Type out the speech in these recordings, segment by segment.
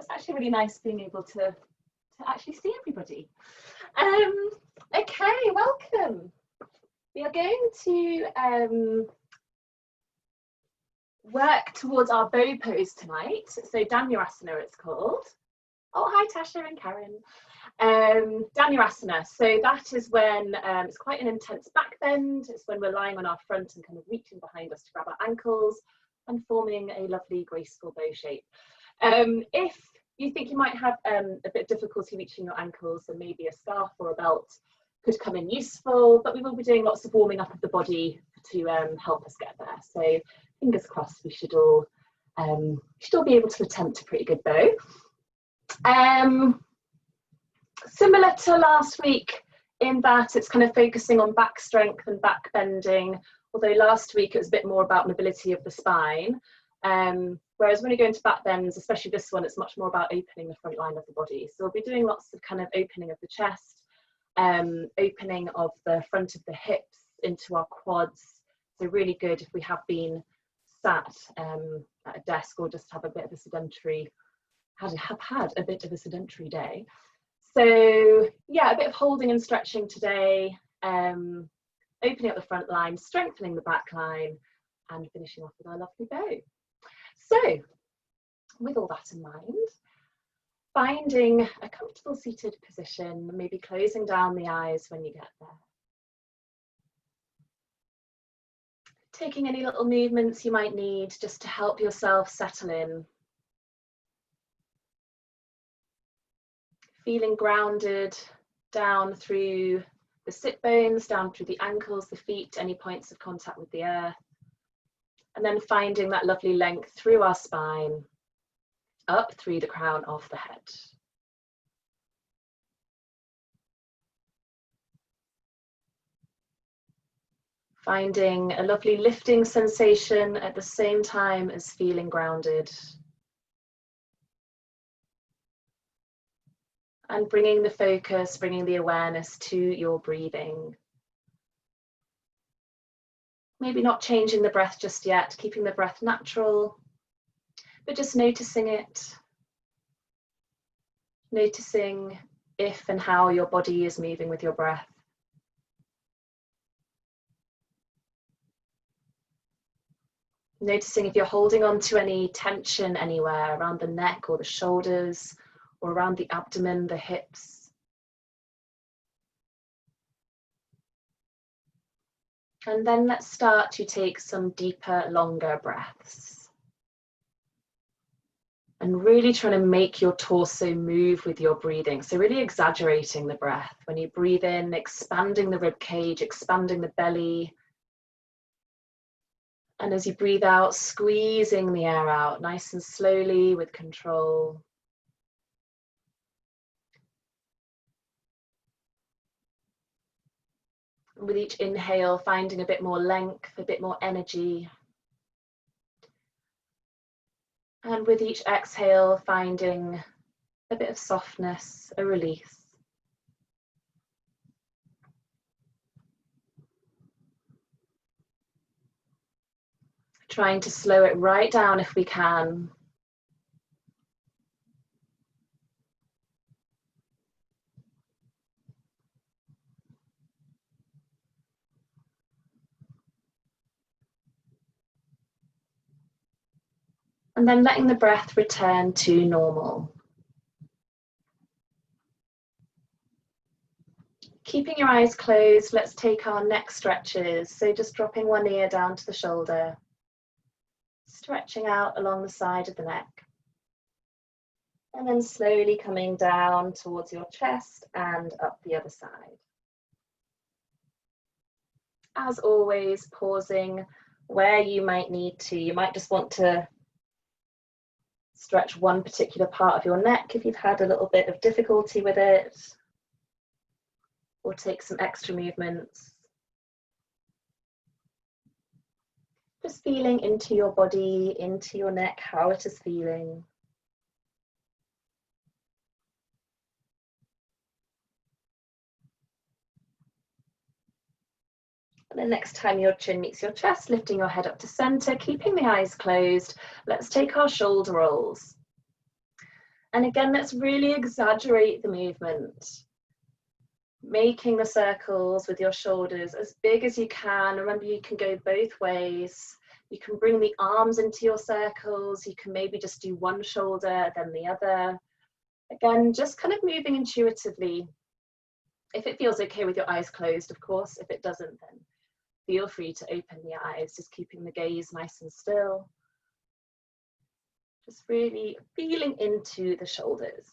It's actually really nice being able to actually see everybody. Okay, welcome. We are going to work towards our bow pose tonight. So Dhanurasana it's called. Oh, hi Tasha and Karen. Dhanurasana, so that is when it's quite an intense back bend. It's when we're lying on our front and kind of reaching behind us to grab our ankles and forming a lovely graceful bow shape. If you think you might have a bit of difficulty reaching your ankles, then maybe a scarf or a belt could come in useful, but we will be doing lots of warming up of the body to help us get there. So fingers crossed we should all be able to attempt a pretty good bow. Similar to last week in that it's kind of focusing on back strength and back bending, although last week it was a bit more about mobility of the spine. Whereas when you go into back bends, especially this one, it's much more about opening the front line of the body. So we'll be doing lots of kind of opening of the chest, opening of the front of the hips into our quads. So really good if we have been sat at a desk or just have a bit of a sedentary, have had a bit of a sedentary day. So yeah, a bit of holding and stretching today, opening up the front line, strengthening the back line, and finishing off with our lovely bow. So with all that in mind, finding a comfortable seated position, maybe closing down the eyes when you get there. Taking any little movements you might need just to help yourself settle in. Feeling grounded down through the sit bones, down through the ankles, the feet, any points of contact with the earth. And then finding that lovely length through our spine, up through the crown of the head. Finding a lovely lifting sensation at the same time as feeling grounded. And bringing the focus, bringing the awareness to your breathing. Maybe not changing the breath just yet, keeping the breath natural, but just noticing it. Noticing if and how your body is moving with your breath. Noticing if you're holding on to any tension anywhere around the neck or the shoulders, or around the abdomen, the hips. And then let's start to take some deeper, longer breaths. And really trying to make your torso move with your breathing. So really exaggerating the breath. When you breathe in, expanding the rib cage, expanding the belly. And as you breathe out, squeezing the air out, nice and slowly with control. With each inhale, finding a bit more length, a bit more energy. And with each exhale, finding a bit of softness, a release. Trying to slow it right down if we can. And then letting the breath return to normal. Keeping your eyes closed, let's take our neck stretches. So just dropping one ear down to the shoulder, stretching out along the side of the neck. And then slowly coming down towards your chest and up the other side. As always, pausing where you might need to. You might just want to stretch one particular part of your neck if you've had a little bit of difficulty with it, or take some extra movements. Just feeling into your body, into your neck, how it is feeling. And the next time your chin meets your chest, lifting your head up to center, keeping the eyes closed, let's take our shoulder rolls. And again, let's really exaggerate the movement, making the circles with your shoulders as big as you can. Remember, you can go both ways. You can bring the arms into your circles. You can maybe just do one shoulder, then the other. Again, just kind of moving intuitively. If it feels okay with your eyes closed, of course. If it doesn't, then feel free to open the eyes, just keeping the gaze nice and still. Just really feeling into the shoulders.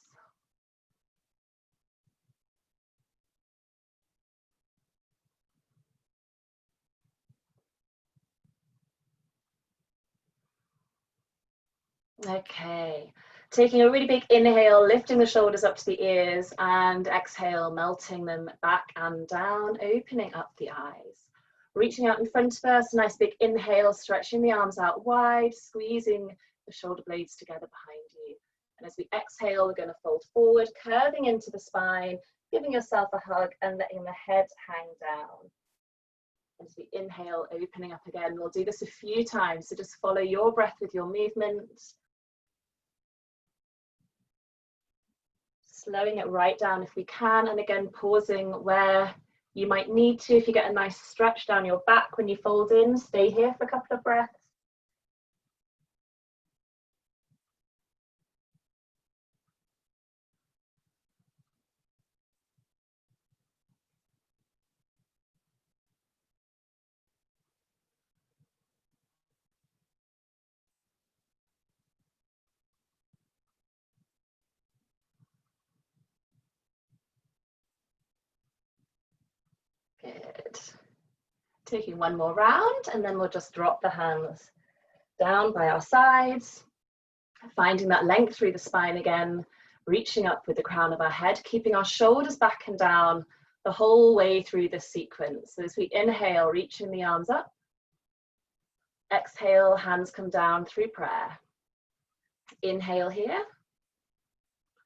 Okay, taking a really big inhale, lifting the shoulders up to the ears, and exhale, melting them back and down, opening up the eyes. Reaching out in front of us, a nice big inhale, stretching the arms out wide, squeezing the shoulder blades together behind you. And as we exhale, we're going to fold forward, curving into the spine, giving yourself a hug and letting the head hang down. As we inhale, opening up again. We'll do this a few times, so just follow your breath with your movement. Slowing it right down if we can, and again pausing where you might need to. If you get a nice stretch down your back when you fold in, stay here for a couple of breaths. Good. Taking one more round, and then we'll just drop the hands down by our sides, finding that length through the spine again, reaching up with the crown of our head, keeping our shoulders back and down the whole way through this sequence. So as we inhale, reaching the arms up, exhale, hands come down through prayer. Inhale here,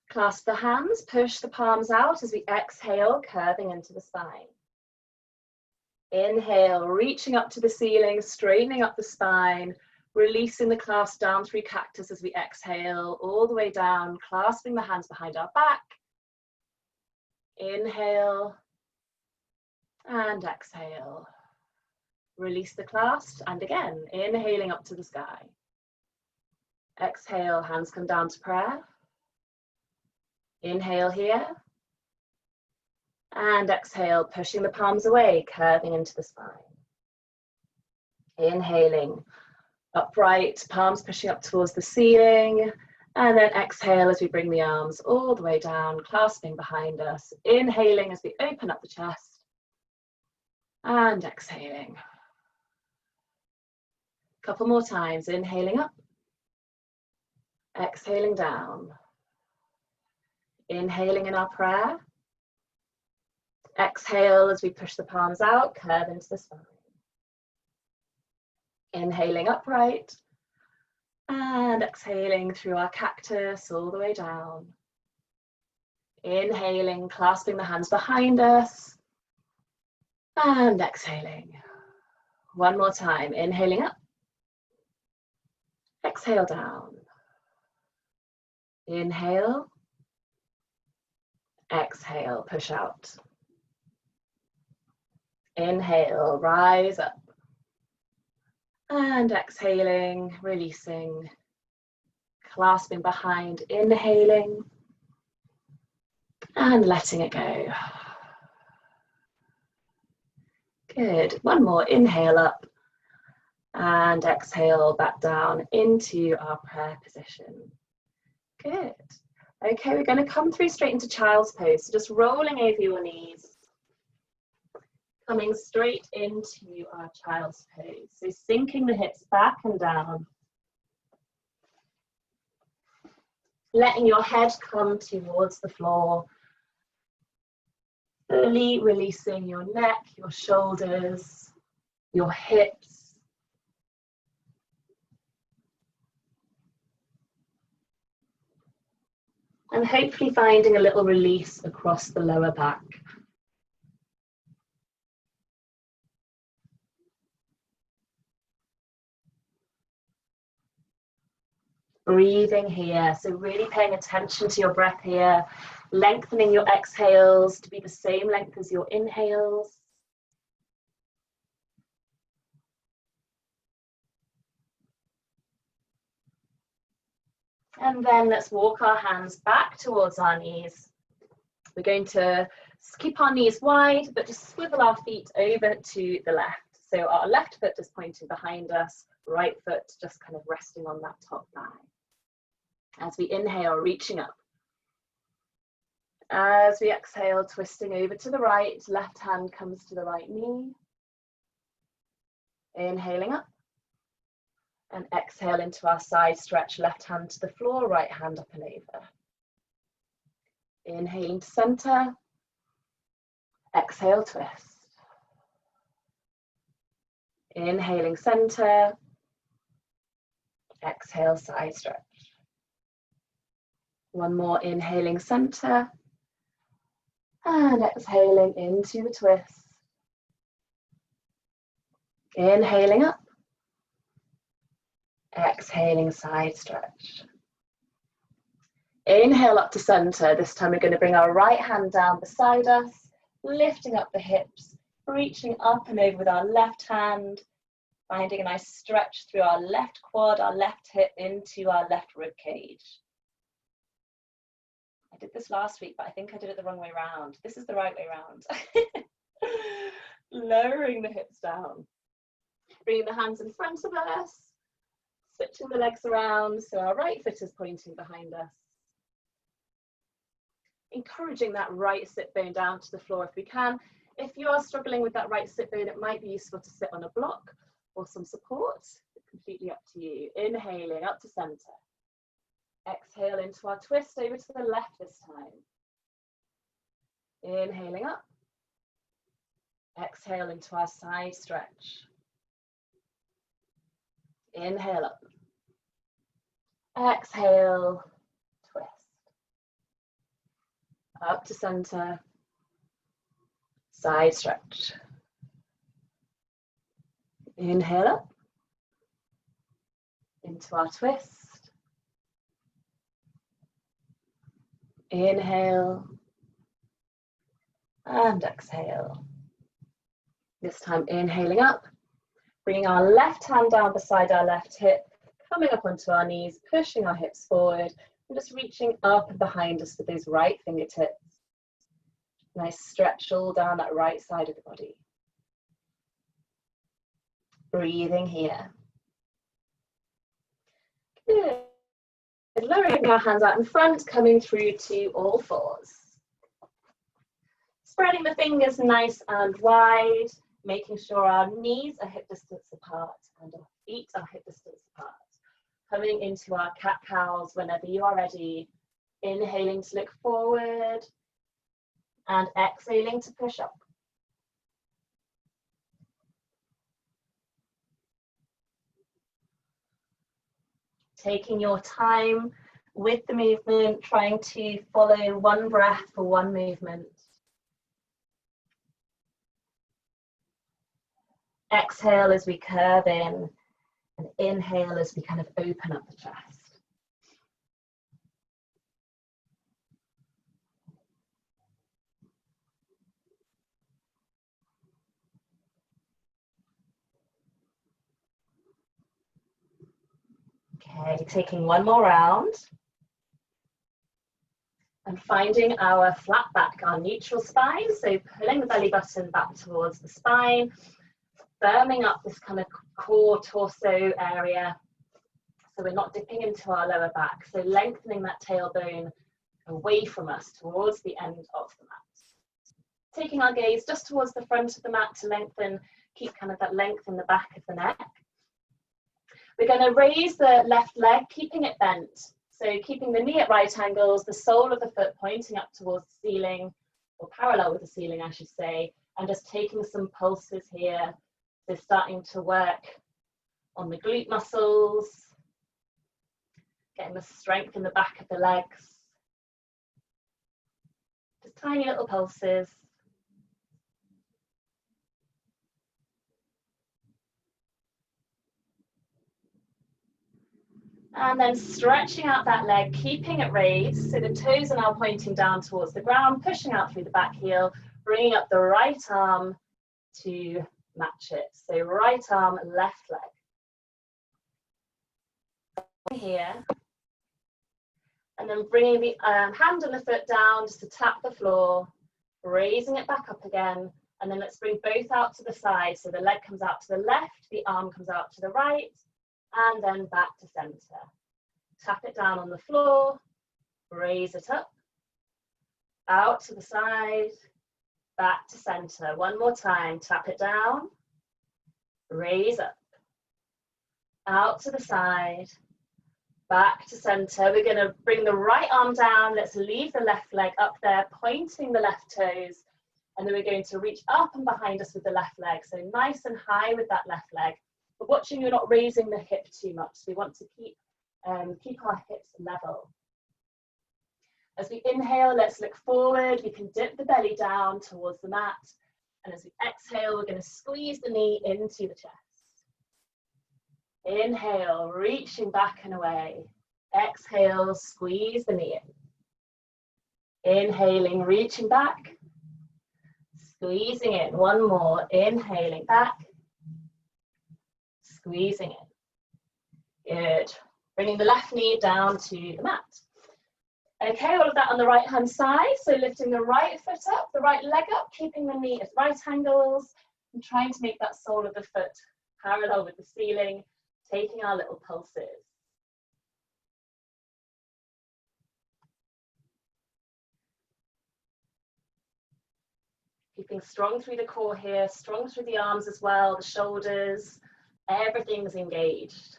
clasp the hands, push the palms out as we exhale, curving into the spine. Inhale, reaching up to the ceiling, straightening up the spine, releasing the clasp down through cactus as we exhale, all the way down, clasping the hands behind our back. Inhale and exhale. Release the clasp, and again, inhaling up to the sky. Exhale, hands come down to prayer. Inhale here. And exhale, pushing the palms away, curving into the spine. Inhaling, upright, palms pushing up towards the ceiling. And then exhale as we bring the arms all the way down, clasping behind us. Inhaling as we open up the chest. And exhaling. A couple more times, inhaling up. Exhaling down. Inhaling in our prayer. Exhale as we push the palms out, curve into the spine. Inhaling upright. And exhaling through our cactus all the way down. Inhaling, clasping the hands behind us. And exhaling. One more time, inhaling up. Exhale down. Inhale. Exhale, push out. Inhale, rise up. And exhaling, releasing, clasping behind, inhaling, and letting it go. Good. One more, inhale up, and exhale back down into our prayer position. Good. Okay, we're going to come through straight into child's pose, so just rolling over your knees. Coming straight into our child's pose. So sinking the hips back and down. Letting your head come towards the floor. Fully releasing your neck, your shoulders, your hips. And hopefully finding a little release across the lower back. Breathing here, so really paying attention to your breath here, lengthening your exhales to be the same length as your inhales. And then let's walk our hands back towards our knees. We're going to keep our knees wide, but just swivel our feet over to the left. So our left foot just pointing behind us, right foot just kind of resting on that top thigh. As we inhale, reaching up. As we exhale, twisting over to the right, left hand comes to the right knee. Inhaling up. And exhale into our side stretch, left hand to the floor, right hand up and over. Inhaling to center. Exhale, twist. Inhaling center. Exhale, side stretch. One more, inhaling center. And exhaling into the twist. Inhaling up. Exhaling, side stretch. Inhale up to center. This time we're going to bring our right hand down beside us, lifting up the hips, reaching up and over with our left hand, finding a nice stretch through our left quad, our left hip into our left rib cage. I did this last week, but I think I did it the wrong way around. This is the right way around. Lowering the hips down. Bringing the hands in front of us. Switching the legs around so our right foot is pointing behind us. Encouraging that right sit bone down to the floor if we can. If you are struggling with that right sit bone, it might be useful to sit on a block or some support. It's completely up to you. Inhaling up to center. Exhale into our twist over to the left this time. Inhaling up. Exhale into our side stretch. Inhale up. Exhale, twist. Up to center. Side stretch. Inhale up. Into our twist. Inhale. And exhale. This time inhaling up. Bringing our left hand down beside our left hip, coming up onto our knees, pushing our hips forward, and just reaching up and behind us with those right fingertips. Nice stretch all down that right side of the body. Breathing here. Good. Lowering our hands out in front, coming through to all fours. Spreading the fingers nice and wide. Making sure our knees are hip distance apart and our feet are hip distance apart. Coming into our cat-cows whenever you are ready. Inhaling to look forward and exhaling to push up. Taking your time with the movement, trying to follow one breath for one movement. Exhale as we curve in, and inhale as we kind of open up the chest. Okay, taking one more round. And finding our flat back, our neutral spine. So pulling the belly button back towards the spine. Firming up this kind of core torso area so we're not dipping into our lower back. So lengthening that tailbone away from us towards the end of the mat. Taking our gaze just towards the front of the mat to lengthen, keep kind of that length in the back of the neck. We're going to raise the left leg, keeping it bent. So keeping the knee at right angles, the sole of the foot pointing up towards the ceiling, or parallel with the ceiling, I should say, and just taking some pulses here. So starting to work on the glute muscles, getting the strength in the back of the legs. Just tiny little pulses. And then stretching out that leg, keeping it raised. So the toes are now pointing down towards the ground, pushing out through the back heel, bringing up the right arm to match it. So right arm, left leg. Here. And then bringing the hand and the foot down just to tap the floor, raising it back up again. And then let's bring both out to the side. So the leg comes out to the left, the arm comes out to the right, and then back to center. Tap it down on the floor, raise it up, out to the side, back to center. One more time, tap it down, raise up, out to the side, back to center. We're gonna bring the right arm down. Let's leave the left leg up there, pointing the left toes. And then we're going to reach up and behind us with the left leg. So nice and high with that left leg. But watching you're not raising the hip too much. So we want to keep our hips level. As we inhale, let's look forward. We can dip the belly down towards the mat. And as we exhale, we're going to squeeze the knee into the chest. Inhale, reaching back and away. Exhale, squeeze the knee in. Inhaling, reaching back. Squeezing in. One more. Inhaling back. Squeezing in. Good. Bringing the left knee down to the mat. Okay, all of that on the right hand side. So lifting the right foot up, the right leg up, keeping the knee at right angles, and trying to make that sole of the foot parallel with the ceiling, taking our little pulses. Keeping strong through the core here, strong through the arms as well, the shoulders, everything's engaged.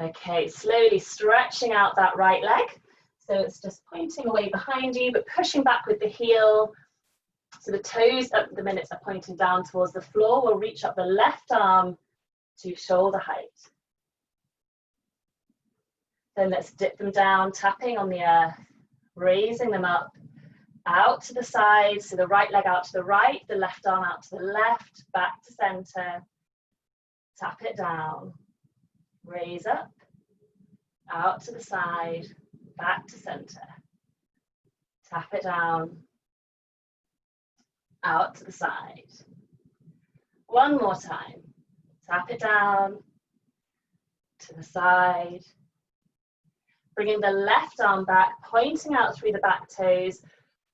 Okay, slowly stretching out that right leg. So it's just pointing away behind you, but pushing back with the heel. So the toes at the minute are pointing down towards the floor. We'll reach up the left arm to shoulder height. Then let's dip them down, tapping on the earth, raising them up, out to the side. So the right leg out to the right, the left arm out to the left, back to center. Tap it down, raise up, out to the side, back to center. Tap it down, out to the side. One more time. Tap it down, to the side. Bringing the left arm back, pointing out through the back toes,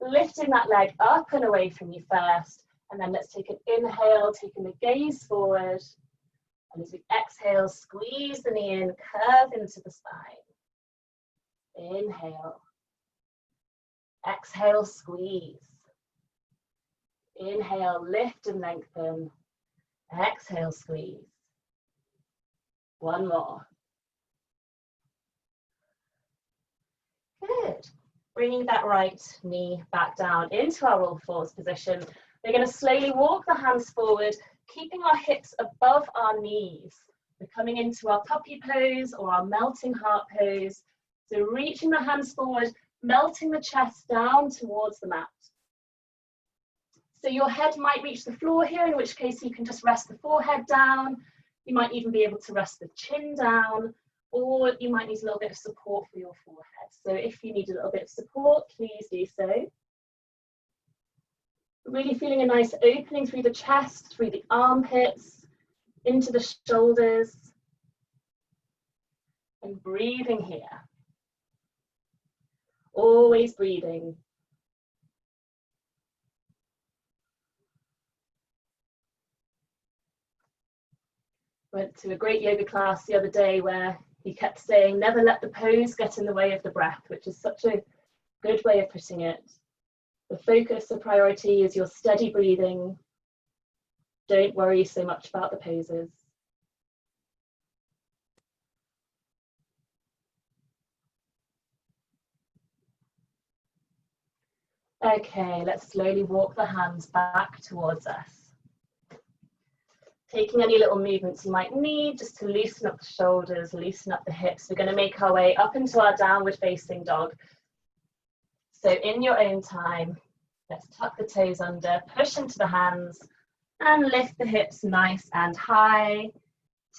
lifting that leg up and away from you first. And then let's take an inhale, taking the gaze forward. And as we exhale, squeeze the knee in, curve into the spine. Inhale. Exhale, squeeze. Inhale, lift and lengthen. Exhale, squeeze. One more. Good. Bringing that right knee back down into our all fours position. We're going to slowly walk the hands forward, keeping our hips above our knees. We're coming into our puppy pose or our melting heart pose. So reaching the hands forward, melting the chest down towards the mat. So your head might reach the floor here, in which case you can just rest the forehead down. You might even be able to rest the chin down, or you might need a little bit of support for your forehead. So if you need a little bit of support, please do so. Really feeling a nice opening through the chest, through the armpits, into the shoulders, and breathing here. Always breathing. Went to a great yoga class the other day where he kept saying, never let the pose get in the way of the breath, which is such a good way of putting it. The focus, the priority is your steady breathing. Don't worry so much about the poses. Okay, let's slowly walk the hands back towards us. Taking any little movements you might need just to loosen up the shoulders, loosen up the hips. We're going to make our way up into our downward facing dog. So in your own time, let's tuck the toes under, push into the hands, And lift the hips nice and high.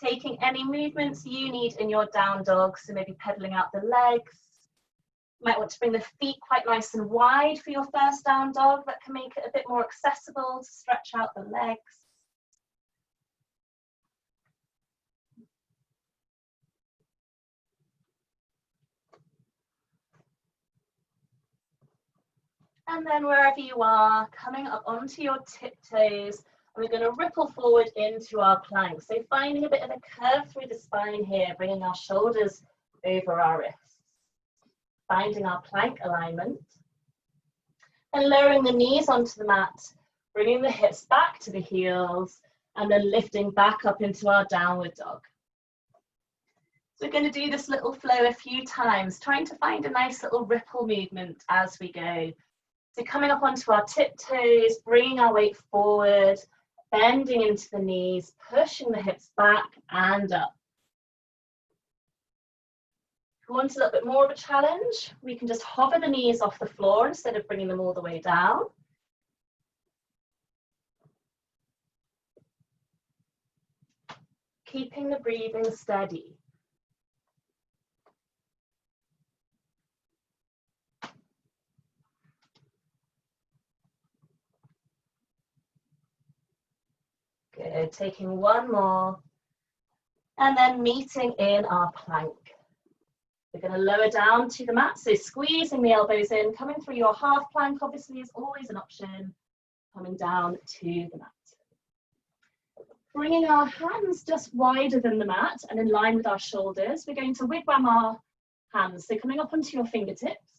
Taking any movements you need in your down dog, so maybe pedaling out the legs. You might want to bring the feet quite nice and wide for your first down dog. That can make it a bit more accessible to stretch out the legs. And then wherever you are, coming up onto your tiptoes, we're going to ripple forward into our plank. So finding a bit of a curve through the spine here, bringing our shoulders over our wrists. Finding our plank alignment. And lowering the knees onto the mat, bringing the hips back to the heels, and then lifting back up into our downward dog. So we're going to do this little flow a few times, trying to find a nice little ripple movement as we go. So coming up onto our tiptoes, bringing our weight forward, bending into the knees, pushing the hips back and up. If we want a little bit more of a challenge, we can just hover the knees off the floor instead of bringing them all the way down. Keeping the breathing steady. Good, taking one more, and then meeting in our plank. We're going to lower down to the mat, so squeezing the elbows in, coming through your half plank obviously is always an option, coming down to the mat. Bringing our hands just wider than the mat and in line with our shoulders, we're going to wigwam our hands, so coming up onto your fingertips.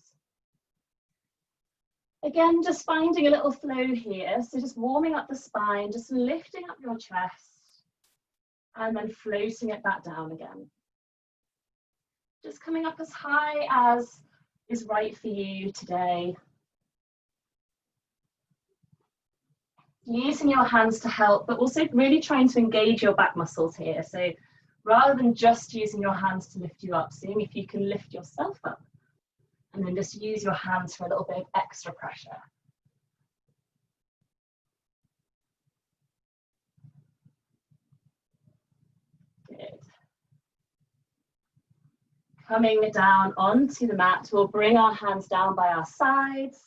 Again, just finding a little flow here, so just warming up the spine, just lifting up your chest, and then floating it back down again. Just coming up as high as is right for you today. Using your hands to help, but also really trying to engage your back muscles here. So rather than just using your hands to lift you up, seeing if you can lift yourself up. And then just use your hands for a little bit of extra pressure. Good. Coming down onto the mat, we'll bring our hands down by our sides.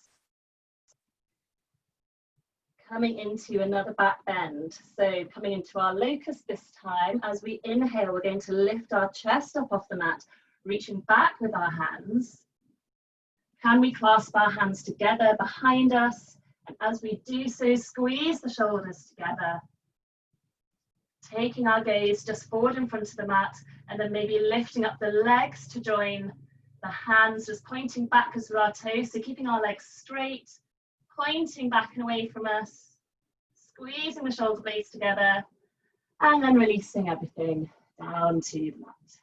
Coming into another back bend. So coming into our locust this time, as we inhale, we're going to lift our chest up off the mat, reaching back with our hands. Can we clasp our hands together behind us? And as we do so, squeeze the shoulders together. Taking our gaze just forward in front of the mat, and then maybe lifting up the legs to join the hands, just pointing backwards with our toes. So keeping our legs straight, pointing back and away from us, squeezing the shoulder blades together, and then releasing everything down to the mat.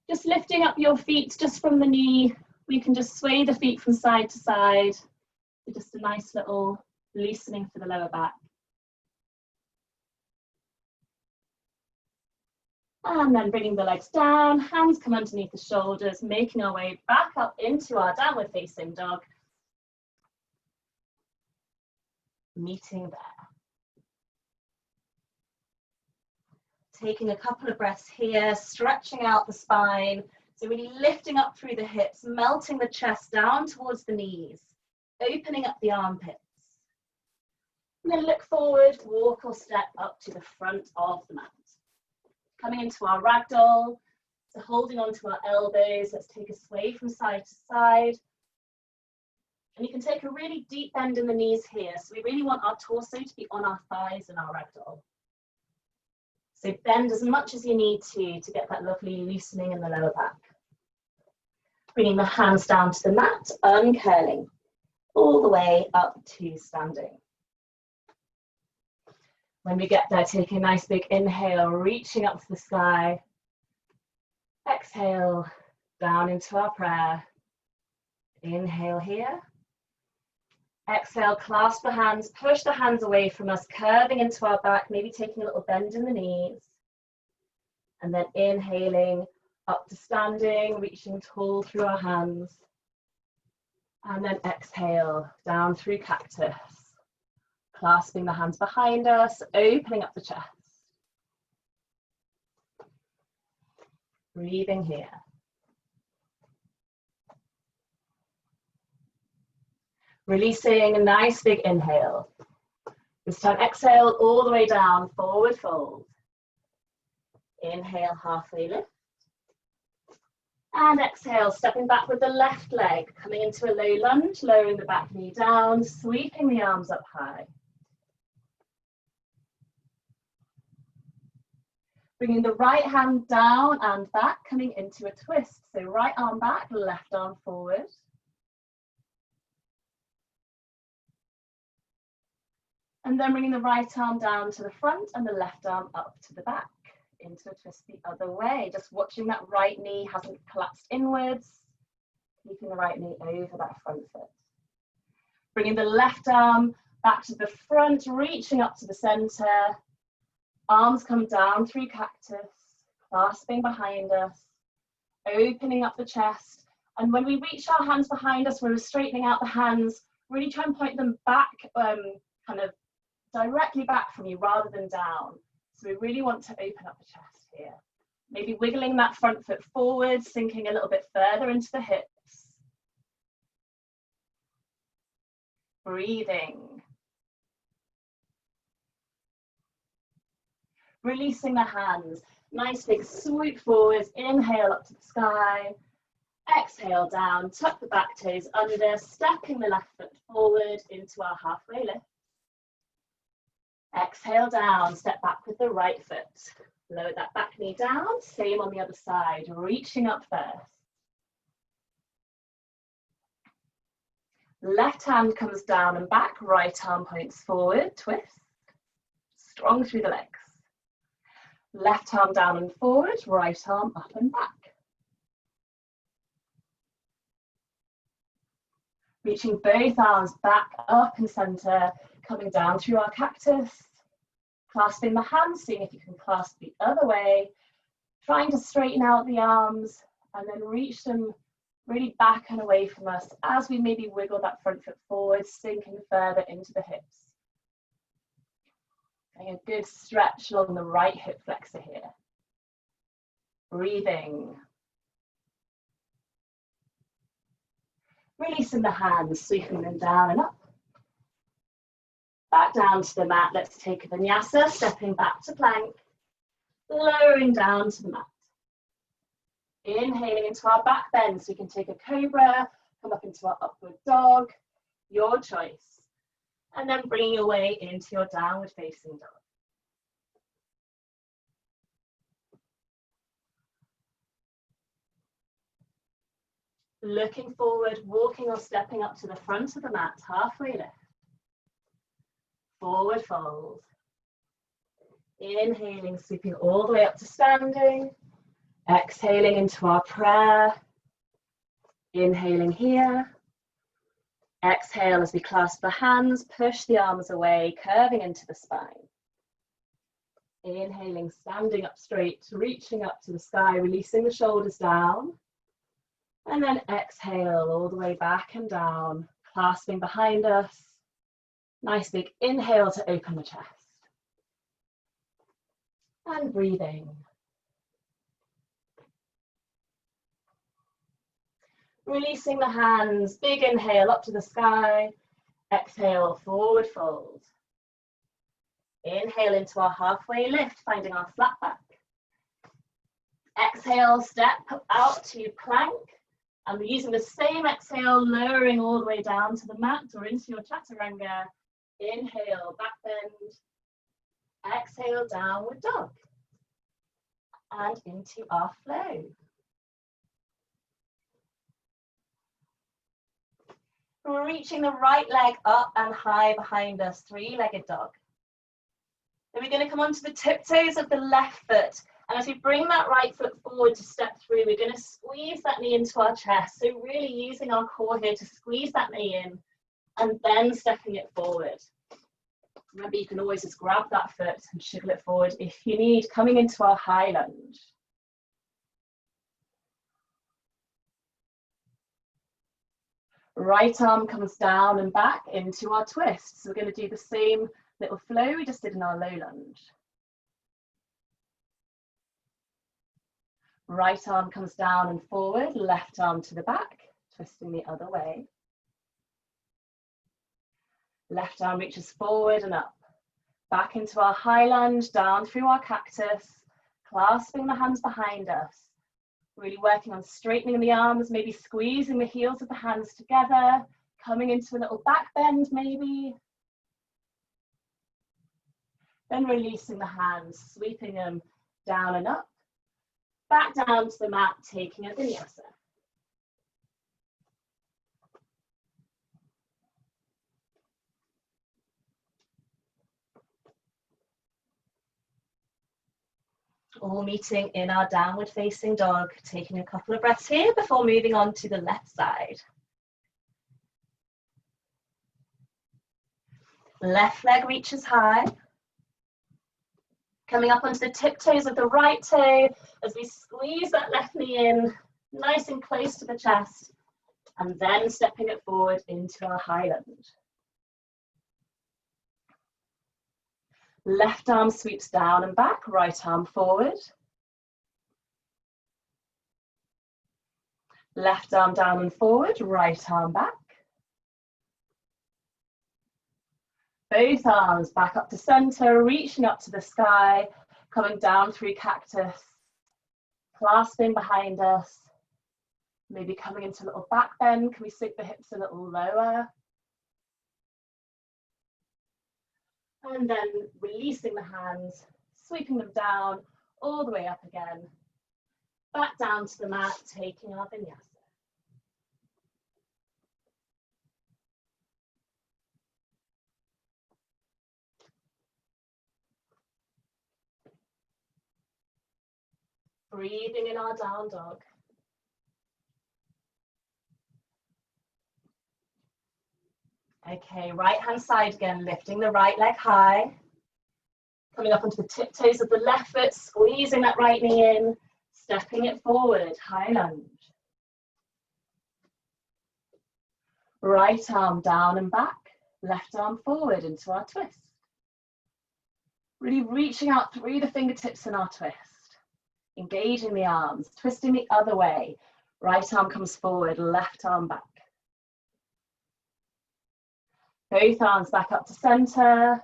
Just lifting up your feet just from the knee. We can just sway the feet from side to side. So just a nice little loosening for the lower back. And then bringing the legs down, hands come underneath the shoulders, making our way back up into our downward facing dog. Meeting there. Taking a couple of breaths here, stretching out the spine. So really lifting up through the hips, melting the chest down towards the knees, opening up the armpits. And then look forward, walk or step up to the front of the mat. Coming into our ragdoll, so holding onto our elbows, let's take a sway from side to side. And you can take a really deep bend in the knees here. So we really want our torso to be on our thighs in our ragdoll. So bend as much as you need to get that lovely loosening in the lower back. Bringing the hands down to the mat, uncurling, all the way up to standing. When we get there, take a nice big inhale, reaching up to the sky. Exhale, down into our prayer. Inhale here. Exhale, clasp the hands, push the hands away from us, curving into our back, maybe taking a little bend in the knees. And then inhaling up to standing, reaching tall through our hands. And then exhale, down through cactus. Clasping the hands behind us, opening up the chest. Breathing here. Releasing a nice big inhale. This time exhale all the way down, forward fold. Inhale, halfway lift. And exhale, stepping back with the left leg, coming into a low lunge, lowering the back knee down, sweeping the arms up high. Bringing the right hand down and back, coming into a twist. So right arm back, left arm forward. And then bringing the right arm down to the front and the left arm up to the back. Into a twist the other way. Just watching that right knee hasn't collapsed inwards. Keeping the right knee over that front foot. Bringing the left arm back to the front, reaching up to the center. Arms come down through cactus, clasping behind us, opening up the chest. And when we reach our hands behind us, we're straightening out the hands, really try and point them back, kind of directly back from you rather than down. So we really want to open up the chest here. Maybe wiggling that front foot forward, sinking a little bit further into the hips. Breathing. Releasing the hands. Nice big swoop forwards. Inhale up to the sky. Exhale down, tuck the back toes under, stepping the left foot forward into our halfway lift. Exhale down, step back with the right foot. Lower that back knee down, same on the other side, reaching up first. Left hand comes down and back, right arm points forward, twist. Strong through the legs. Left arm down and forward, right arm up and back. Reaching both arms back, up and center, coming down through our cactus. Clasping the hands, seeing if you can clasp the other way. Trying to straighten out the arms and then reach them really back and away from us as we maybe wiggle that front foot forward, sinking further into the hips. Getting a good stretch along the right hip flexor here. Breathing. Releasing the hands, sweeping them down and up. Back down to the mat. Let's take a vinyasa, stepping back to plank, lowering down to the mat. Inhaling into our back bend, so we can take a cobra, come up into our upward dog, your choice. And then bringing your way into your downward facing dog. Looking forward, walking or stepping up to the front of the mat, halfway lift. Forward fold. Inhaling, sweeping all the way up to standing. Exhaling into our prayer. Inhaling here. Exhale as we clasp the hands, push the arms away, curving into the spine. Inhaling, standing up straight, reaching up to the sky, releasing the shoulders down. And then exhale all the way back and down, clasping behind us. Nice big inhale to open the chest. And breathing. Releasing the hands, big inhale up to the sky. Exhale, forward fold. Inhale into our halfway lift, finding our flat back. Exhale, step out to plank. And we're using the same exhale, lowering all the way down to the mat or into your chaturanga. Inhale, back bend. Exhale, downward dog. And into our flow. Reaching the right leg up and high behind us, three-legged dog. Then we're going to come onto the tiptoes of the left foot. And as we bring that right foot forward to step through, we're going to squeeze that knee into our chest. So really using our core here to squeeze that knee in and then stepping it forward. Remember, you can always just grab that foot and shiggle it forward if you need, coming into our high lunge. Right arm comes down and back into our twist. So we're going to do the same little flow we just did in our low lunge. Right arm comes down and forward, left arm to the back, twisting the other way. Left arm reaches forward and up. Back into our high lunge, down through our cactus, clasping the hands behind us. Really working on straightening the arms, maybe squeezing the heels of the hands together, coming into a little back bend maybe. Then releasing the hands, sweeping them down and up. Back down to the mat, taking a vinyasa. All meeting in our downward facing dog, taking a couple of breaths here before moving on to the left side. Left leg reaches high. Coming up onto the tiptoes of the right toe as we squeeze that left knee in, nice and close to the chest, and then stepping it forward into our high lunge. Left arm sweeps down and back, right arm forward. Left arm down and forward, right arm back. Both arms back up to center, reaching up to the sky, coming down through cactus, clasping behind us, maybe coming into a little back bend. Can we sink the hips a little lower? And then releasing the hands, sweeping them down, all the way up again. Back down to the mat, taking our vinyasa. Breathing in our down dog. Okay, right hand side again, lifting the right leg high. Coming up onto the tiptoes of the left foot, squeezing that right knee in, stepping it forward, high lunge. Right arm down and back, left arm forward into our twist. Really reaching out through the fingertips in our twist. Engaging the arms, twisting the other way. Right arm comes forward, left arm back. Both arms back up to center,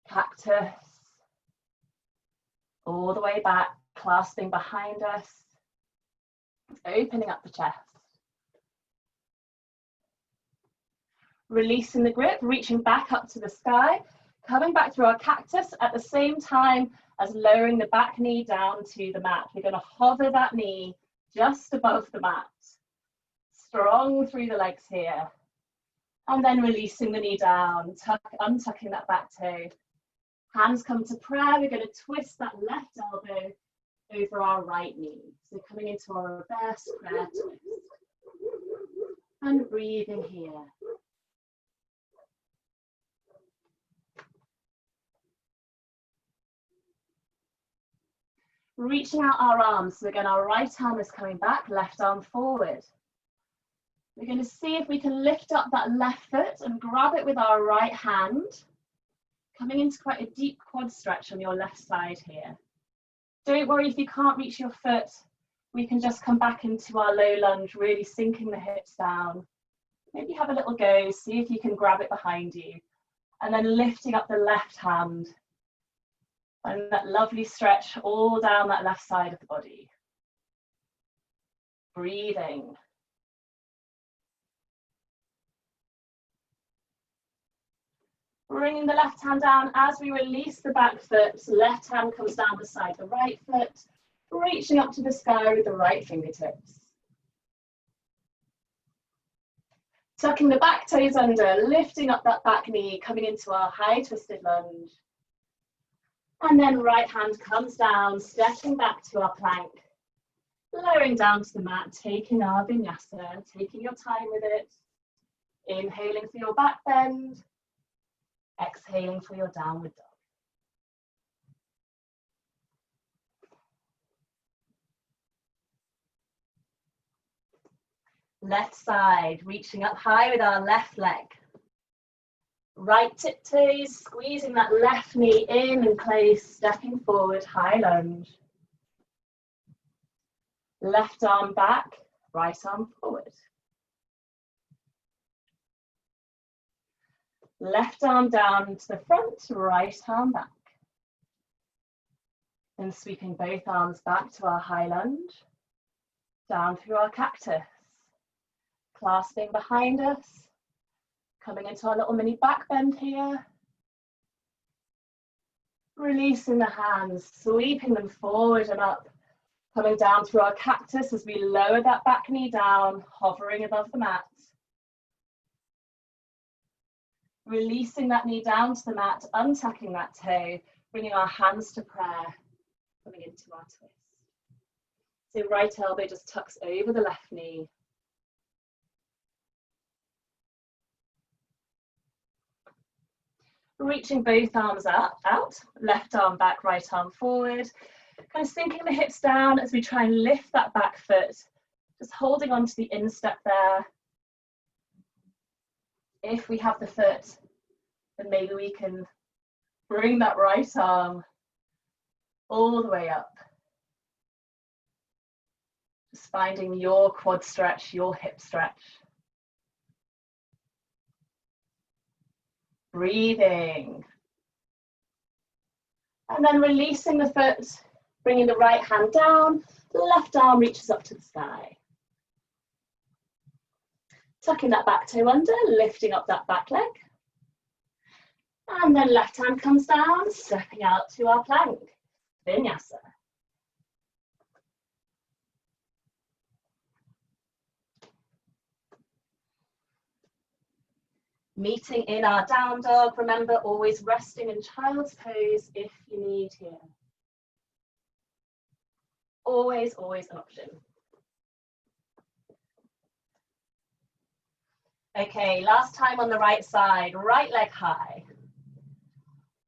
cactus. All the way back, clasping behind us. Opening up the chest. Releasing the grip, reaching back up to the sky. Coming back through our cactus at the same time as lowering the back knee down to the mat. We're going to hover that knee just above the mat. Strong through the legs here. And then releasing the knee down, untucking that back toe. Hands come to prayer. We're going to twist that left elbow over our right knee. So coming into our reverse prayer twist. And breathing here. Reaching out our arms, so again our right arm is coming back, left arm forward. We're going to see if we can lift up that left foot and grab it with our right hand, coming into quite a deep quad stretch on your left side here. Don't worry if you can't reach your foot, we can just come back into our low lunge, really sinking the hips down. Maybe have a little go, see if you can grab it behind you, and then lifting up the left hand. And that lovely stretch all down that left side of the body. Breathing. Bringing the left hand down as we release the back foot. Left hand comes down beside the right foot, reaching up to the sky with the right fingertips. Tucking the back toes under, lifting up that back knee, coming into our high twisted lunge. And then right hand comes down, stepping back to our plank, lowering down to the mat, taking our vinyasa, taking your time with it. Inhaling for your back bend, exhaling for your downward dog. Left side, reaching up high with our left leg. Right tiptoes, squeezing that left knee in and place, stepping forward, high lunge. Left arm back, right arm forward. Left arm down to the front, right arm back. Then sweeping both arms back to our high lunge, down through our cactus, clasping behind us, coming into our little mini back bend here. Releasing the hands, sweeping them forward and up, coming down through our cactus as we lower that back knee down, hovering above the mat. Releasing that knee down to the mat, untucking that toe, bringing our hands to prayer, coming into our twist. So right elbow just tucks over the left knee. Reaching both arms out, left arm back, right arm forward. Kind of sinking the hips down as we try and lift that back foot, just holding on to the instep there. If we have the foot, then maybe we can bring that right arm all the way up. Just finding your quad stretch, your hip stretch. Breathing. And then releasing the foot, bringing the right hand down, the left arm reaches up to the sky. Tucking that back toe under, lifting up that back leg. And then left hand comes down, stepping out to our plank, vinyasa. Meeting in our down dog, remember always resting in child's pose if you need here. Always, always an option. Okay, last time on the right side, right leg high.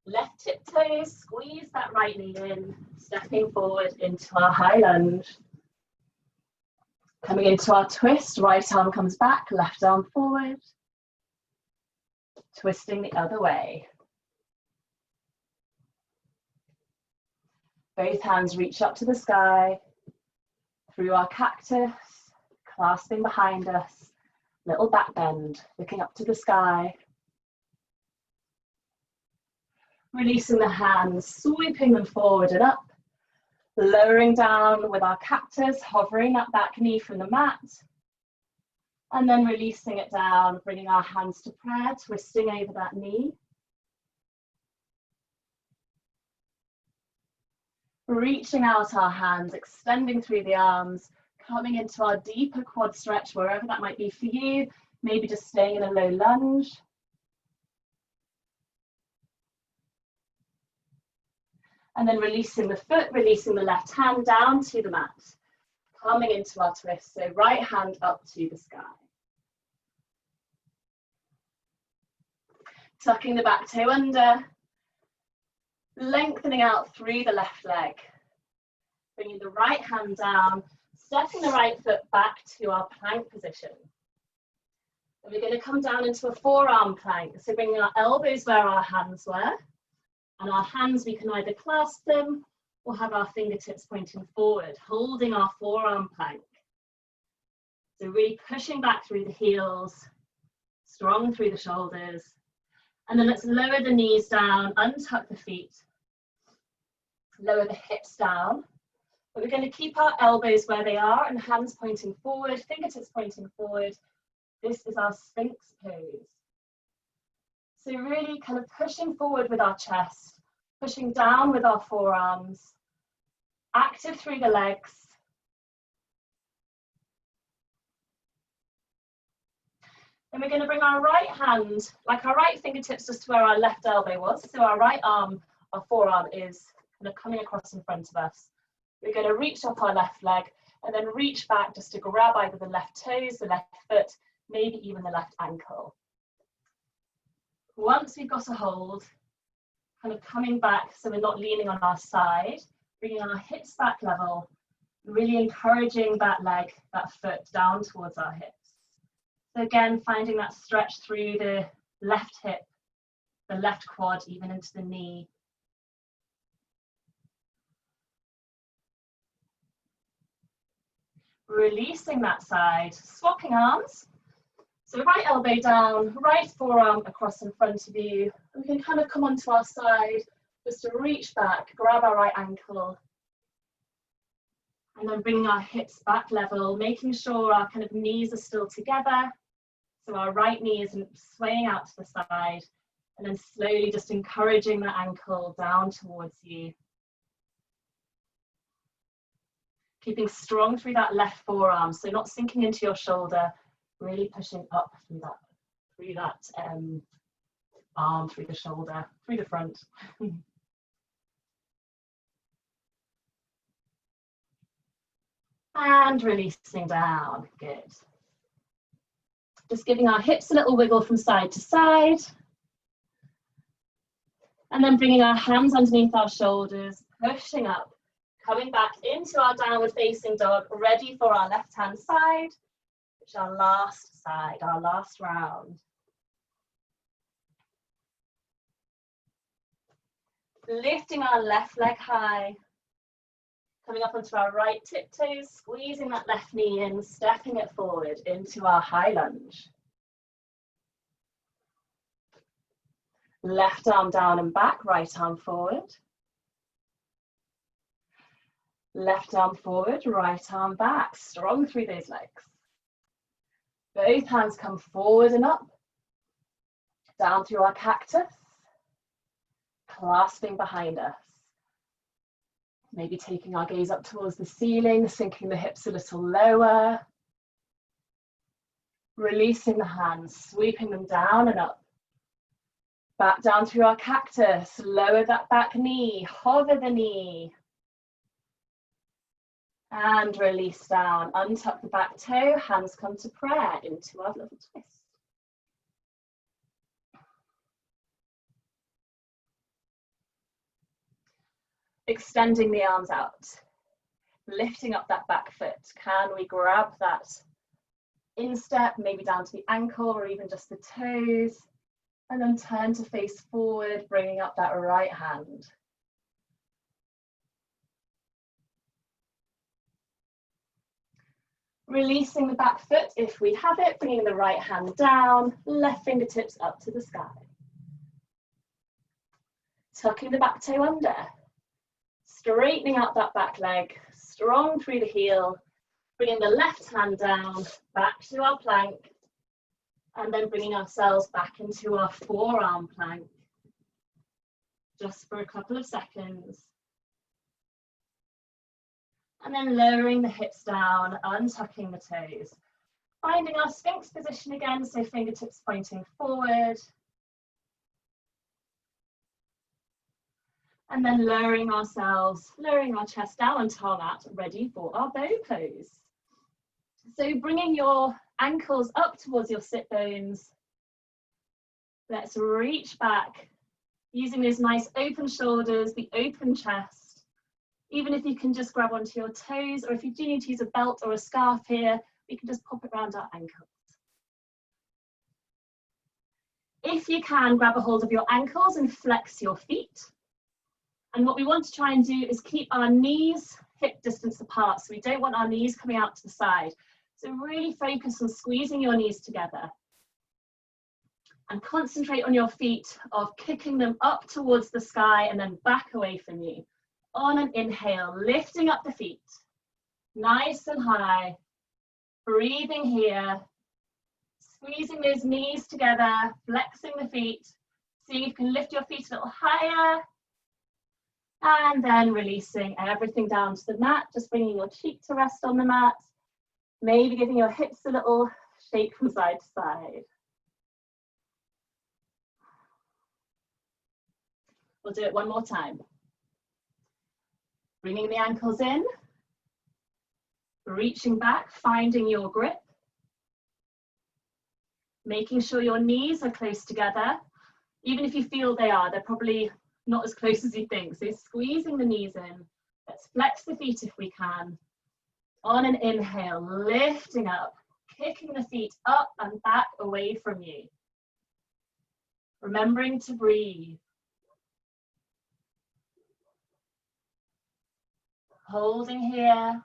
Left tiptoes, squeeze that right knee in, stepping forward into our high lunge. Coming into our twist, right arm comes back, left arm forward. Twisting the other way. Both hands reach up to the sky, through our cactus, clasping behind us, little back bend, looking up to the sky. Releasing the hands, sweeping them forward and up, lowering down with our cactus, hovering that back knee from the mat, and then releasing it down, bringing our hands to prayer, twisting over that knee. Reaching out our hands, extending through the arms, coming into our deeper quad stretch, wherever that might be for you, maybe just staying in a low lunge. And then releasing the foot, releasing the left hand down to the mat, coming into our twist, so right hand up to the sky. Tucking the back toe under, lengthening out through the left leg, bringing the right hand down, stepping the right foot back to our plank position. And we're going to come down into a forearm plank, so bringing our elbows where our hands were, and our hands, we can either clasp them or have our fingertips pointing forward, holding our forearm plank. So really pushing back through the heels, strong through the shoulders. And then let's lower the knees down, untuck the feet, lower the hips down. But we're going to keep our elbows where they are and hands pointing forward, fingertips pointing forward. This is our Sphinx pose. So really kind of pushing forward with our chest, pushing down with our forearms, active through the legs. Then we're going to bring our right hand, like our right fingertips just to where our left elbow was. So our right arm, our forearm is kind of coming across in front of us. We're going to reach up our left leg and then reach back just to grab either the left toes, the left foot, maybe even the left ankle. Once we've got a hold, kind of coming back so we're not leaning on our side, bringing our hips back level, really encouraging that leg, that foot down towards our hips. So again, finding that stretch through the left hip, the left quad, even into the knee. Releasing that side, swapping arms. So right elbow down, right forearm across in front of you. We can kind of come onto our side, just to reach back, grab our right ankle. And then bringing our hips back level, making sure our kind of knees are still together. So our right knee isn't swaying out to the side. And then slowly just encouraging the ankle down towards you. Keeping strong through that left forearm, so not sinking into your shoulder, really pushing up through that arm, through the shoulder, through the front. And releasing down, good. Just giving our hips a little wiggle from side to side. And then bringing our hands underneath our shoulders, pushing up, coming back into our downward facing dog, ready for our left hand side, which is our last side, our last round. Lifting our left leg high, coming up onto our right tiptoes, squeezing that left knee in, stepping it forward into our high lunge. Left arm down and back, right arm forward. Left arm forward, right arm back, strong through those legs. Both hands come forward and up, down through our cactus, clasping behind us. Maybe taking our gaze up towards the ceiling, sinking the hips a little lower. Releasing the hands, sweeping them down and up. Back down through our cactus, lower that back knee, hover the knee. And release down, untuck the back toe, hands come to prayer into our little twist. Extending the arms out, lifting up that back foot. Can we grab that instep, maybe down to the ankle or even just the toes, and then turn to face forward, bringing up that right hand. Releasing the back foot if we have it, bringing the right hand down, left fingertips up to the sky. Tucking the back toe under, straightening out that back leg, strong through the heel, bringing the left hand down, back to our plank, and then bringing ourselves back into our forearm plank, just for a couple of seconds. And then lowering the hips down, untucking the toes. Finding our Sphinx position again, so fingertips pointing forward. And then lowering ourselves, lowering our chest down and tongue out, ready for our bow pose. So bringing your ankles up towards your sit bones. Let's reach back, using those nice open shoulders, the open chest. Even if you can just grab onto your toes, or if you do need to use a belt or a scarf here, we can just pop it around our ankles. If you can, grab a hold of your ankles and flex your feet. And what we want to try and do is keep our knees hip distance apart, so we don't want our knees coming out to the side. So really focus on squeezing your knees together. And concentrate on your feet of kicking them up towards the sky and then back away from you. On an inhale, lifting up the feet, nice and high, breathing here, squeezing those knees together, flexing the feet, seeing if you can lift your feet a little higher, and then releasing everything down to the mat, just bringing your cheek to rest on the mat, maybe giving your hips a little shake from side to side. We'll do it one more time. Bringing the ankles in, reaching back, finding your grip, making sure your knees are close together. Even if you feel they are, they're probably not as close as you think. So squeezing the knees in. Let's flex the feet if we can. On an inhale, lifting up, kicking the feet up and back away from you. Remembering to breathe. Holding here.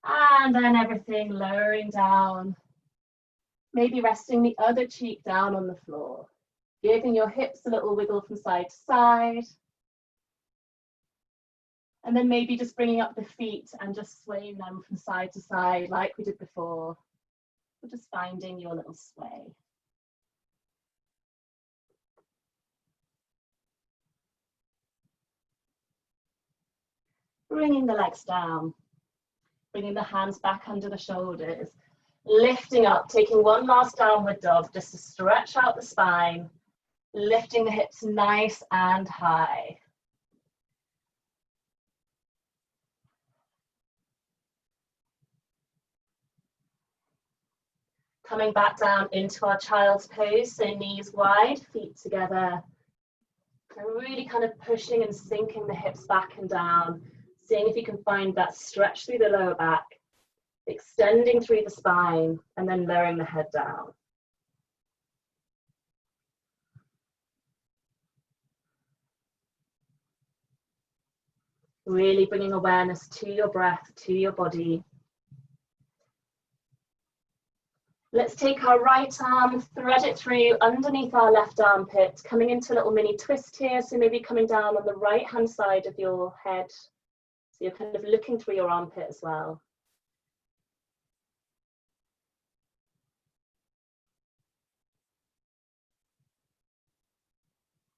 And then everything lowering down. Maybe resting the other cheek down on the floor. Giving your hips a little wiggle from side to side. And then maybe just bringing up the feet and just swaying them from side to side like we did before. We're just finding your little sway. Bringing the legs down. Bringing the hands back under the shoulders. Lifting up, taking one last downward dog just to stretch out the spine. Lifting the hips nice and high. Coming back down into our child's pose, so knees wide, feet together. And really kind of pushing and sinking the hips back and down, seeing if you can find that stretch through the lower back, extending through the spine, and then lowering the head down. Really bringing awareness to your breath, to your body. Let's take our right arm, thread it through underneath our left armpit, coming into a little mini twist here. So maybe coming down on the right hand side of your head. So you're kind of looking through your armpit as well.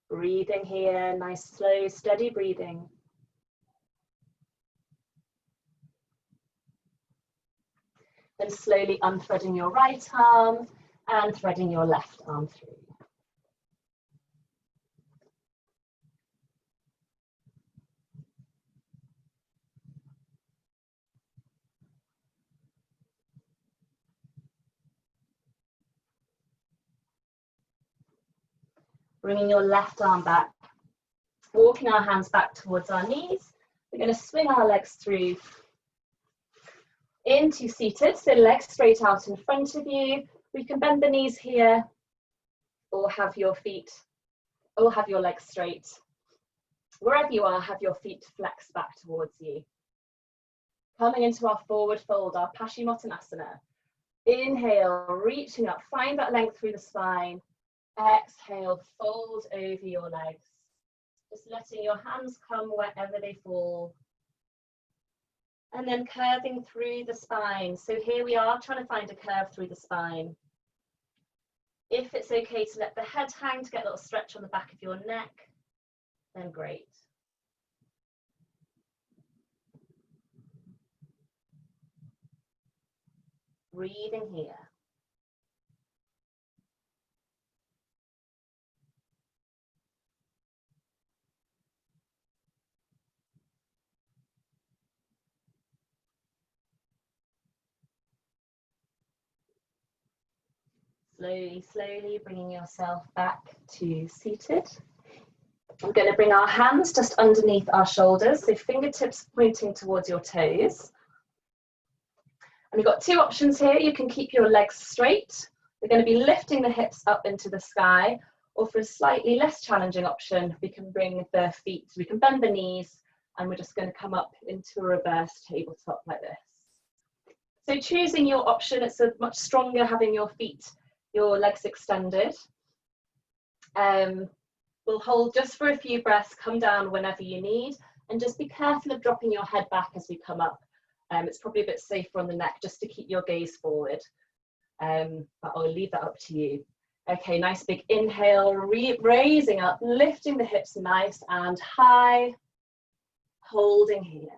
Breathing here, nice, slow, steady breathing. Then slowly unthreading your right arm and threading your left arm through. Bringing your left arm back, walking our hands back towards our knees. We're going to swing our legs through into seated, so legs straight out in front of you. We can bend the knees here or have your feet, or have your legs straight. Wherever you are, have your feet flexed back towards you. Coming into our forward fold, our Paschimottanasana. Inhale, reaching up, find that length through the spine. Exhale, fold over your legs. Just letting your hands come wherever they fall. And then curving through the spine. So here we are trying to find a curve through the spine. If it's okay to let the head hang to get a little stretch on the back of your neck, then great. Breathing here. Slowly, slowly bringing yourself back to seated. I'm going to bring our hands just underneath our shoulders, so fingertips pointing towards your toes. And we've got two options here. You can keep your legs straight. We're going to be lifting the hips up into the sky, or for a slightly less challenging option, we can bring the feet, we can bend the knees, and we're just going to come up into a reverse tabletop like this. So choosing your option, it's a much stronger having your feet, your legs extended. We'll hold just for a few breaths, come down whenever you need, and just be careful of dropping your head back as we come up. It's probably a bit safer on the neck just to keep your gaze forward, but I'll leave that up to you. Okay, nice big inhale, raising up, lifting the hips nice and high, holding here.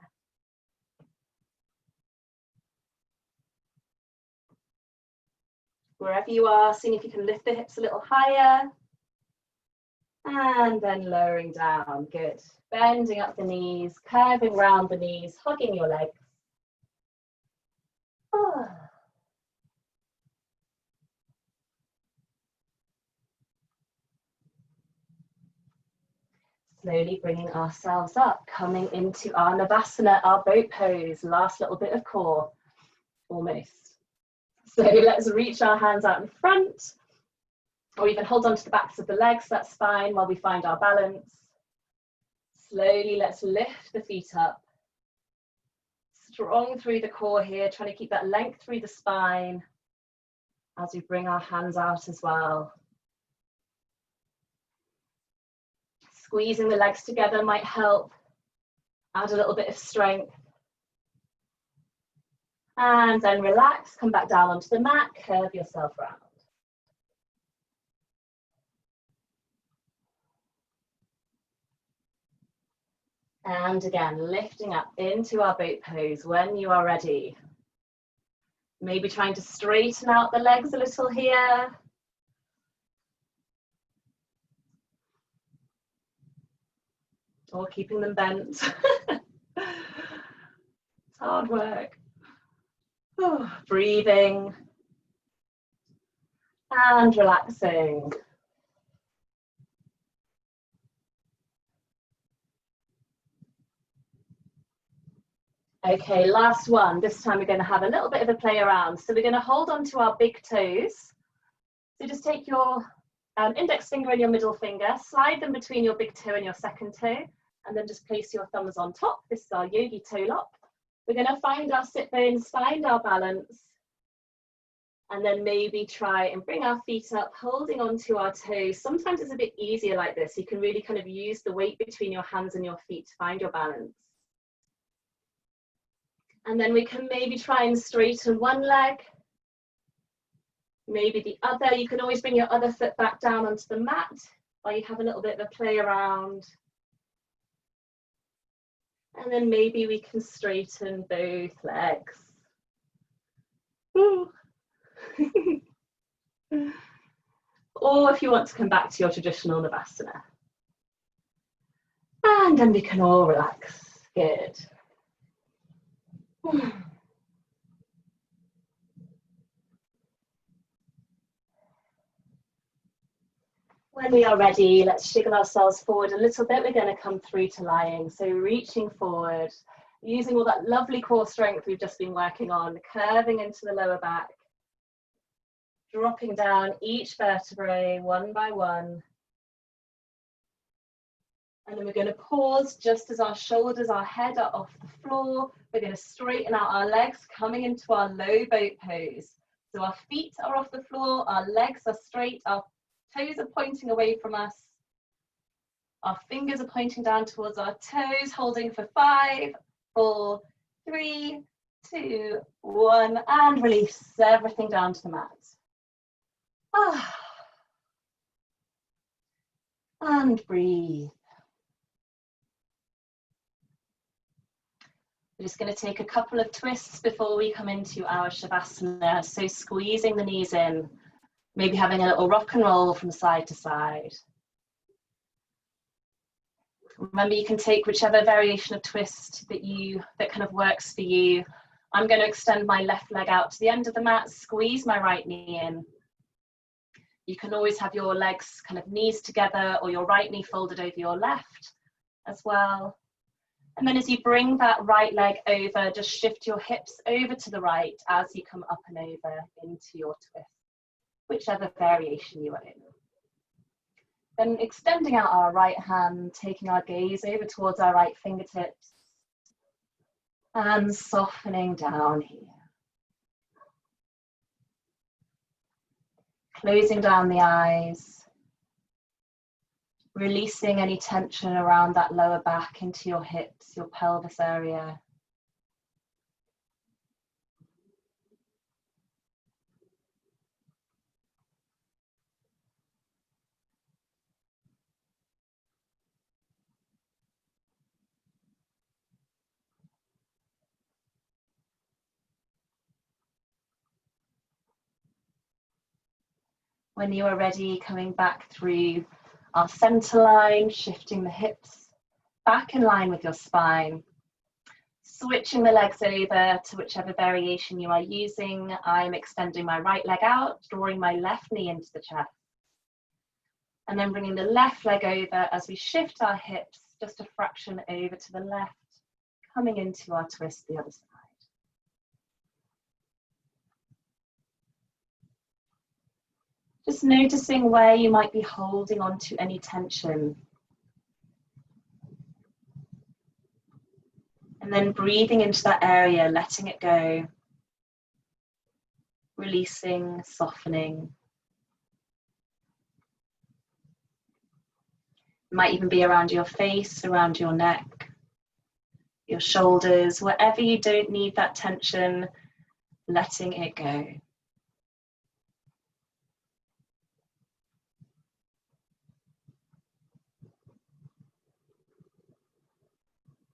Wherever you are, seeing if you can lift the hips a little higher. And then lowering down, good. Bending up the knees, curving round the knees, hugging your legs. Slowly bringing ourselves up, coming into our Navasana, our boat pose, last little bit of core, almost. So let's reach our hands out in front, or even hold on to the backs of the legs, that's fine, while we find our balance. Slowly, let's lift the feet up. Strong through the core here, trying to keep that length through the spine as we bring our hands out as well. Squeezing the legs together might help add a little bit of strength. And then relax, come back down onto the mat, curve yourself round. And again, lifting up into our boat pose when you are ready. Maybe trying to straighten out the legs a little here. Or keeping them bent. It's hard work. Oh, breathing. And relaxing. Okay, last one. This time we're going to have a little bit of a play around. So we're going to hold on to our big toes. So just take your index finger and your middle finger, slide them between your big toe and your second toe, and then just place your thumbs on top. This is our yogi toe lock. We're going to find our sit bones, find our balance, and then maybe try and bring our feet up, holding onto our toes. Sometimes it's a bit easier like this. You can really kind of use the weight between your hands and your feet to find your balance. And then we can maybe try and straighten one leg, maybe the other. You can always bring your other foot back down onto the mat while you have a little bit of a play around. And then maybe we can straighten both legs. Or if you want to come back to your traditional Navasana. And then we can all relax. Good. When we are ready, let's jiggle ourselves forward a little bit. We're going to come through to lying. So reaching forward, using all that lovely core strength we've just been working on, curving into the lower back, dropping down each vertebrae one by one. And then we're going to pause just as our shoulders, our head are off the floor. We're going to straighten out our legs, coming into our low boat pose. So our feet are off the floor, our legs are straight, our toes are pointing away from us. Our fingers are pointing down towards our toes, holding for 5, 4, 3, 2, 1, and release everything down to the mat. And breathe. We're just going to take a couple of twists before we come into our Shavasana. So squeezing the knees in, maybe having a little rock and roll from side to side. Remember, you can take whichever variation of twist that kind of works for you. I'm going to extend my left leg out to the end of the mat, squeeze my right knee in. You can always have your legs kind of knees together or your right knee folded over your left as well. And then as you bring that right leg over, just shift your hips over to the right as you come up and over into your twist, whichever variation you are in. Then extending out our right hand, taking our gaze over towards our right fingertips and softening down here. Closing down the eyes. Releasing any tension around that lower back into your hips, your pelvis area. When you are ready, coming back through our center line, shifting the hips back in line with your spine. Switching the legs over to whichever variation you are using. I'm extending my right leg out, drawing my left knee into the chest. And then bringing the left leg over as we shift our hips just a fraction over to the left, coming into our twist the other side. Just noticing where you might be holding on to any tension. And then breathing into that area, letting it go. Releasing, softening. It might even be around your face, around your neck, your shoulders, wherever you don't need that tension, letting it go.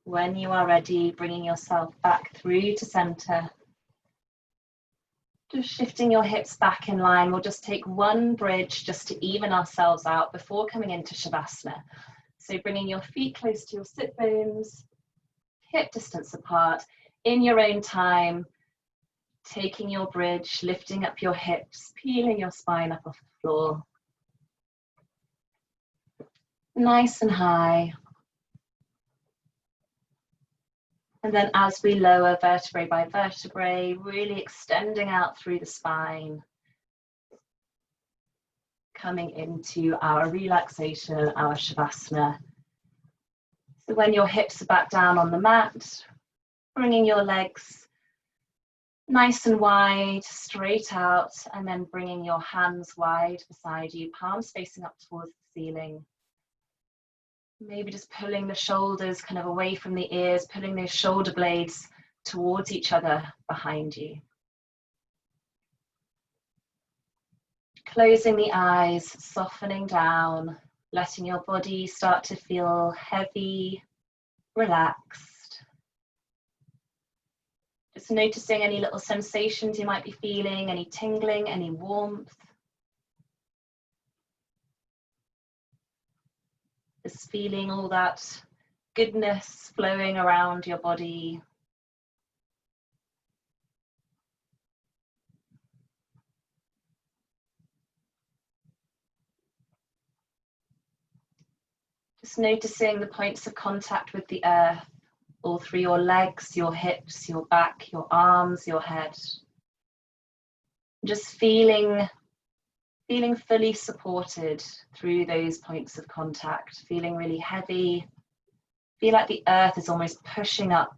When you are ready, bringing yourself back through to center. Just shifting your hips back in line. We'll just take one bridge just to even ourselves out before coming into Shavasana. So bringing your feet close to your sit bones, hip distance apart, in your own time, taking your bridge, lifting up your hips, peeling your spine up off the floor. Nice and high. And then as we lower vertebrae by vertebrae, really extending out through the spine, coming into our relaxation, our Shavasana. So when your hips are back down on the mat, bringing your legs nice and wide, straight out, and then bringing your hands wide beside you, palms facing up towards the ceiling. Maybe just pulling the shoulders kind of away from the ears, pulling those shoulder blades towards each other behind you. Closing the eyes, softening down, letting your body start to feel heavy, relaxed. Just noticing any little sensations you might be feeling, any tingling, any warmth. Just feeling all that goodness flowing around your body. Just noticing the points of contact with the earth, all through your legs, your hips, your back, your arms, your head. Just feeling fully supported through those points of contact, feeling really heavy. Feel like the earth is almost pushing up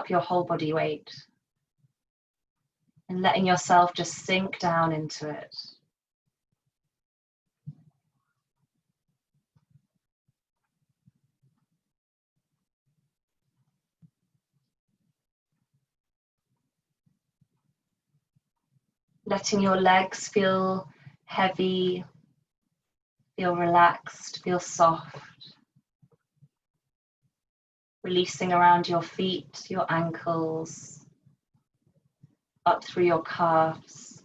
your whole body weight. And letting yourself just sink down into it. Letting your legs feel heavy, feel relaxed, feel soft. Releasing around your feet, your ankles, up through your calves,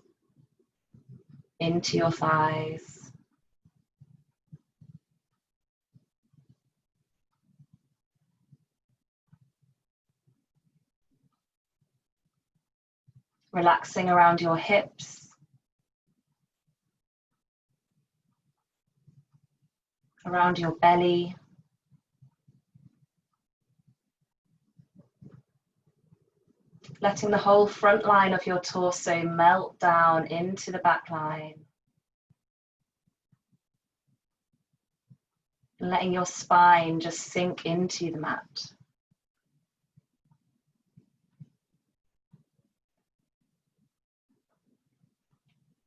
into your thighs. Relaxing around your hips, around your belly. Letting the whole front line of your torso melt down into the back line. And letting your spine just sink into the mat.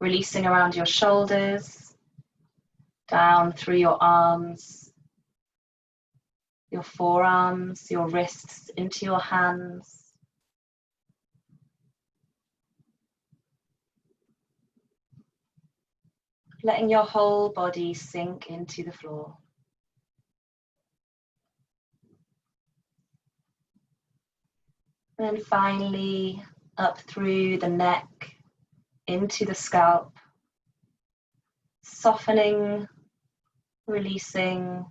Releasing around your shoulders, down through your arms, your forearms, your wrists, into your hands. Letting your whole body sink into the floor. And then finally up through the neck, into the scalp, softening, releasing.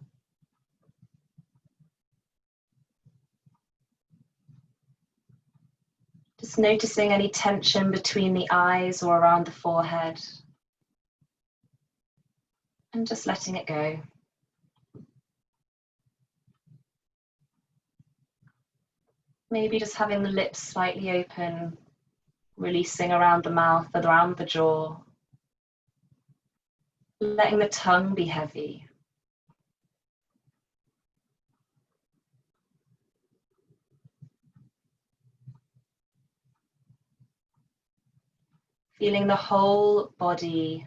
Just noticing any tension between the eyes or around the forehead. And just letting it go. Maybe just having the lips slightly open, releasing around the mouth, around the jaw. Letting the tongue be heavy. Feeling the whole body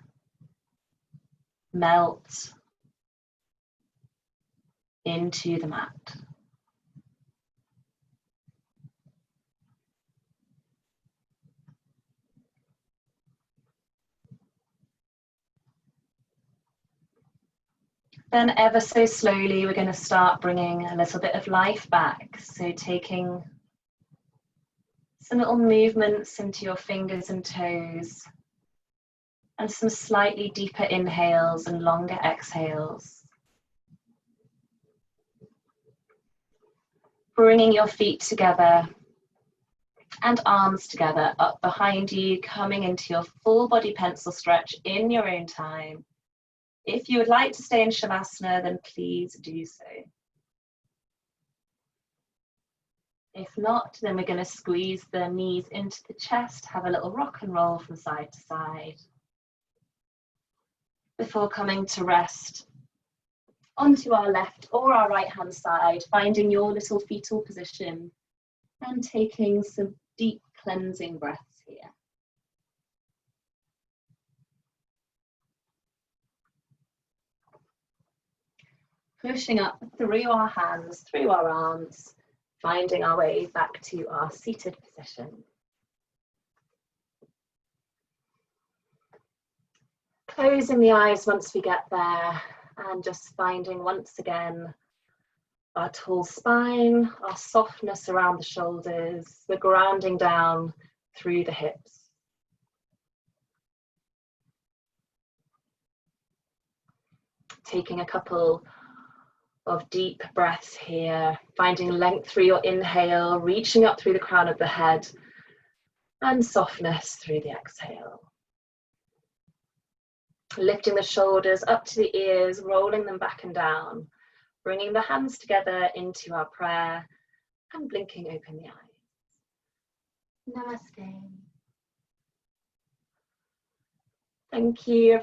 melt into the mat. Then ever so slowly, we're going to start bringing a little bit of life back. So taking some little movements into your fingers and toes, and some slightly deeper inhales and longer exhales. Bringing your feet together and arms together up behind you, coming into your full body pencil stretch in your own time. If you would like to stay in Shavasana, then please do so. If not, then we're going to squeeze the knees into the chest, have a little rock and roll from side to side, before coming to rest onto our left or our right hand side, finding your little fetal position and taking some deep cleansing breaths here. Pushing up through our hands, through our arms, finding our way back to our seated position. Closing the eyes once we get there, and just finding once again our tall spine, our softness around the shoulders, the grounding down through the hips. Taking a couple of deep breaths here, finding length through your inhale, reaching up through the crown of the head, and softness through the exhale. Lifting the shoulders up to the ears, rolling them back and down, bringing the hands together into our prayer, and blinking open the eyes. Namaste. Thank you.